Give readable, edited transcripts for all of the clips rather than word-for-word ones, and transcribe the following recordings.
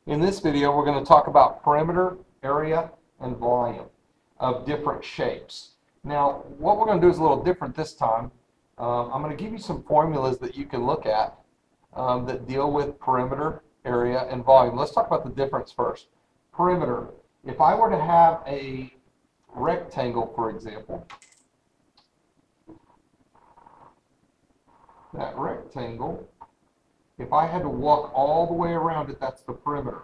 In this video, we're going to talk about perimeter, area, and volume of different shapes. Now, what we're going to do is a little different this time. I'm going to give you some formulas that you can look at that deal with perimeter, area, and volume. Let's talk about the difference first. Perimeter. If I were to have a rectangle, for example, that rectangle, if I had to walk all the way around it, that's the perimeter.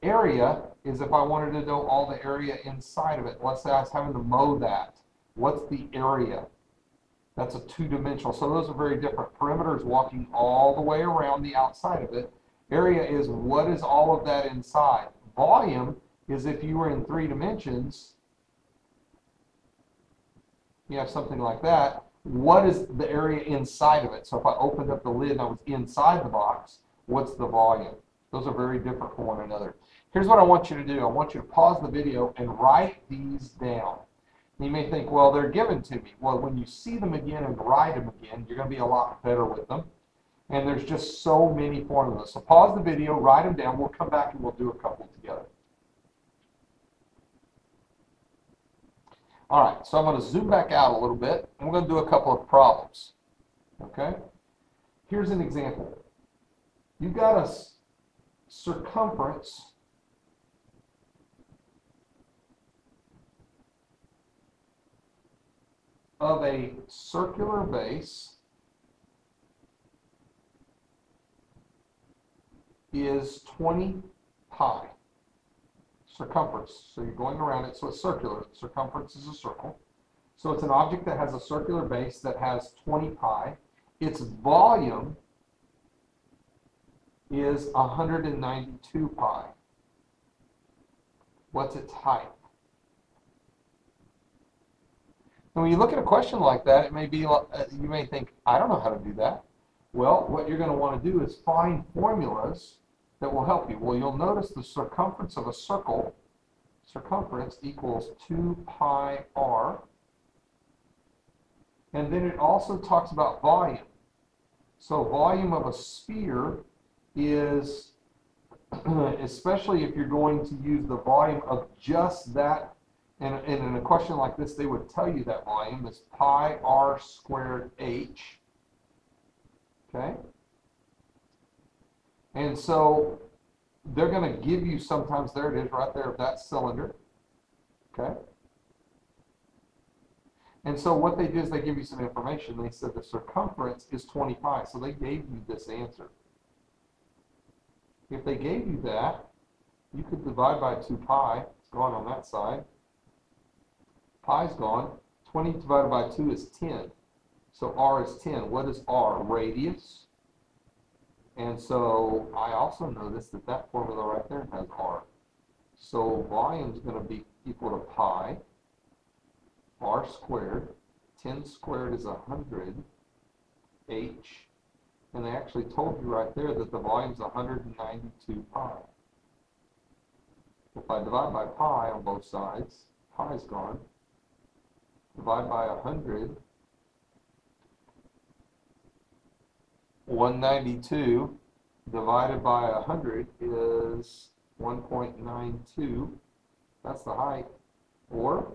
Area is if I wanted to know all the area inside of it. Let's say I was having to mow that. What's the area? That's a two-dimensional. So those are very different. Perimeter is walking all the way around the outside of it. Area is what is all of that inside. Volume is if you were in 3 dimensions, you have something like that. What is the area inside of it? So if I opened up the lid and I was inside the box, what's the volume? Those are very different from one another. Here's what I want you to do. I want you to pause the video and write these down. And you may think, well, they're given to me. Well, when you see them again and write them again, you're going to be a lot better with them. And there's just so many formulas. So pause the video, write them down. We'll come back and we'll do a couple together. All right, so I'm going to zoom back out a little bit, and we're going to do a couple of problems. Okay? Here's an example. You've got a circumference of a circular base is 20 pi. Circumference. So you're going around it, so it's circular. Circumference is a circle. So it's an object that has a circular base that has 20 pi. Its volume is 192 pi. What's its height? And when you look at a question like that, it may be you may think, I don't know how to do that. Well, what you're going to want to do is find formulas that will help you. Well, you'll notice the circumference of a circle, circumference equals 2 pi r. And then it also talks about volume. So volume of a sphere is, especially if you're going to use the volume of just that, and in a question like this, they would tell you that volume is pi r squared h. Okay? And so they're going to give you sometimes, there it is right there of that cylinder. Okay? And so what they did is they give you some information. They said the circumference is 20 pi. So they gave you this answer. If they gave you that, you could divide by 2 pi. It's gone on that side. Pi's gone. 20 divided by 2 is 10. So r is 10. What is r? Radius. And so I also noticed that that formula right there has r. So volume is going to be equal to pi, r squared. 10 squared is 100, h. And they actually told you right there that the volume is 192 pi. If I divide by pi on both sides, pi is gone. Divide by 100, 192 divided by 100 is 1.92. That's the height, or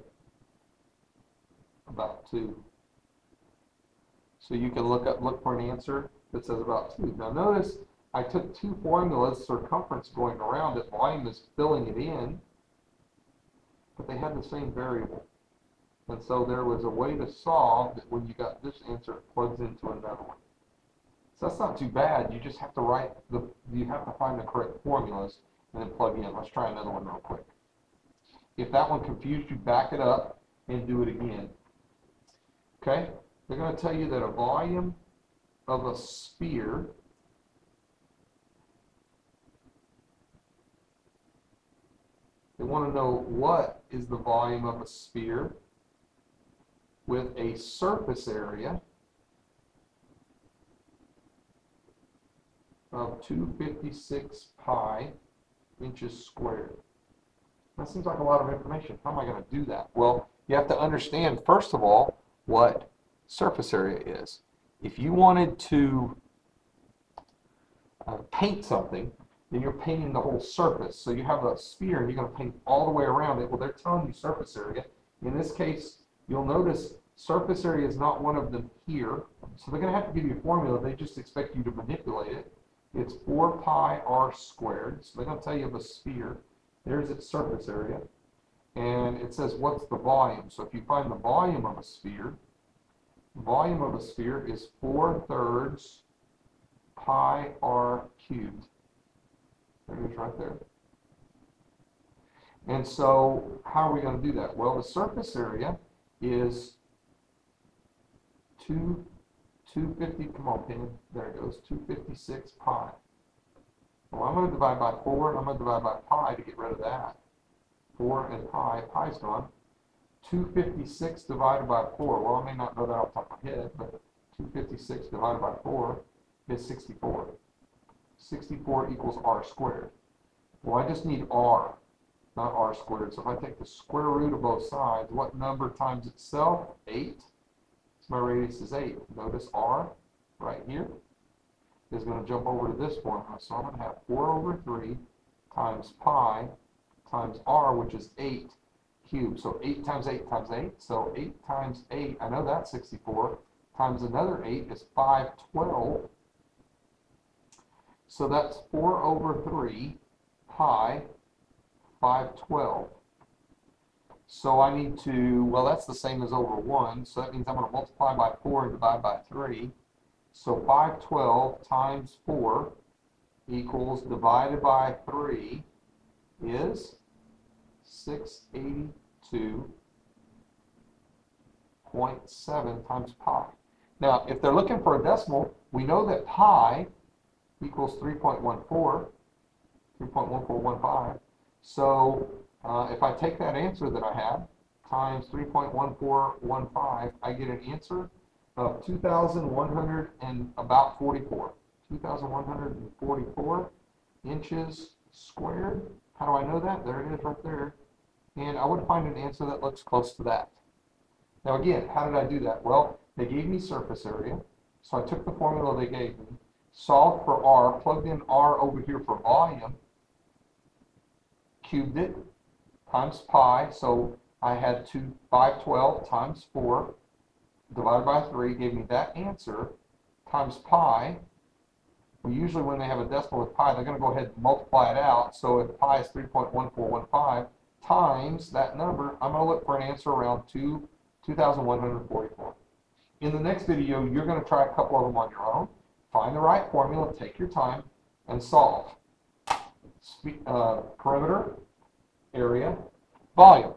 about 2. So you can look for an answer that says about 2. Now notice I took 2 formulas, circumference going around it, volume is filling it in, but they had the same variable. And so there was a way to solve that when you got this answer, it plugs into another one. So that's not too bad. You just have to you have to find the correct formulas and then plug in. Let's try another one real quick. If that one confused you, back it up and do it again. Okay? They're going to tell you that a volume of a sphere they want to know what is the volume of a sphere with a surface area of 256 pi inches squared. That seems like a lot of information. How am I going to do that? Well, you have to understand, first of all, what surface area is. If you wanted to paint something, then you're painting the whole surface. So you have a sphere and you're going to paint all the way around it. Well, they're telling you surface area. In this case, you'll notice surface area is not one of them here. So they're going to have to give you a formula. They just expect you to manipulate it. It's 4 pi r squared. So they're going to tell you of a sphere. There's its surface area. And it says, what's the volume? So if you find the volume of a sphere is 4/3 pi r cubed. There it is right there. And so how are we going to do that? Well, the surface area is 250, come on, Penny, there it goes, 256 pi. Well, I'm going to divide by 4, and I'm going to divide by pi to get rid of that. 4 and pi's gone. 256 divided by 4, well, I may not know that off the top of my head, but 256 divided by 4 is 64. 64 equals r squared. Well, I just need r, not r squared. So if I take the square root of both sides, what number times itself? 8. So my radius is 8. Notice r right here is going to jump over to this formula. So I'm going to have 4/3 times pi times r, which is 8 cubed. So 8 times 8 times 8. So 8 times 8, I know that's 64, times another 8 is 512. So that's 4/3 pi 512. So I need to, well, that's the same as over 1. So that means I'm going to multiply by 4 and divide by 3. So 512 times 4 equals, divided by 3 is 682.7 times pi. Now, if they're looking for a decimal, we know that pi equals 3.1415. So if I take that answer that I have times 3.1415, I get an answer of 2,100 and about 44. 2,144 inches squared. How do I know that? There it is right there. And I would find an answer that looks close to that. Now again, how did I do that? Well, they gave me surface area. So I took the formula they gave me, solved for r, plugged in r over here for volume, cubed it, times pi. So I had 512 times 4 divided by 3 gave me that answer, times pi. Well, usually when they have a decimal with pi, they're going to go ahead and multiply it out. So if pi is 3.1415 times that number, I'm going to look for an answer around 2,144. In the next video, you're going to try a couple of them on your own. Find the right formula, take your time, and solve. Perimeter, area, volume.